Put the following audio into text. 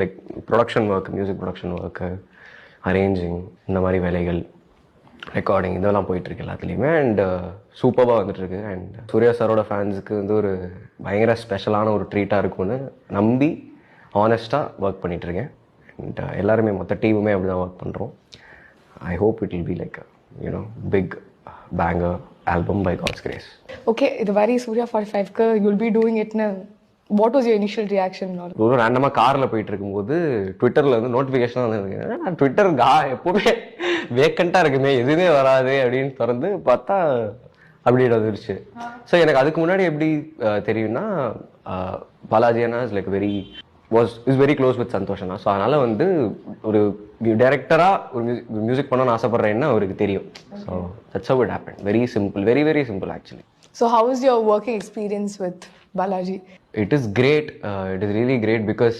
Like production work, music production work, arranging, இந்த மாதிரி வேலைகள், ரெக்கார்டிங் இதெல்லாம் போயிட்டுருக்கு எல்லாத்துலேயுமே. அண்ட் சூப்பராக வந்துட்டுருக்கு. அண்ட் சூர்யா சாரோட ஃபேன்ஸுக்கு வந்து ஒரு பயங்கர ஸ்பெஷலான ஒரு ட்ரீட்டாக இருக்கும்னு நம்பி ஆனஸ்ட்டாக ஒர்க் பண்ணிகிட்ருக்கேன். அண்ட் எல்லாருமே மொத்த டீமுமே அப்படி தான் ஒர்க் பண்ணுறோம். I hope it will be like big banger album by God's grace. Okay, the very Surya 45 you'll be doing it now. What was your initial reaction? ஒரு ரேண்டமாக காரில் போயிட்டு இருக்கும்போது ட்விட்டரில் வந்து நோட்டிஃபிகேஷன் வந்து நான் ட்விட்டர் எப்போவுமே வேக்கண்ட்டாக இருக்குமே, எதுவுமே வராது அப்படின்னு திறந்து பார்த்தா அப்படி வந்துருச்சு. ஸோ எனக்கு அதுக்கு முன்னாடி எப்படி தெரியும்னா, பாலாஜி அண்ணா is like is very close with சந்தோஷனா. ஸோ அதனால் வந்து ஒரு டைரக்டராக ஒரு மியூசிக் பண்ணணும்னு ஆசைப்படுறேன்னா அவருக்கு தெரியும். So that's how it happen. Very simple, very very simple actually. So how is your working experience with Balaji? It is great. It is really great because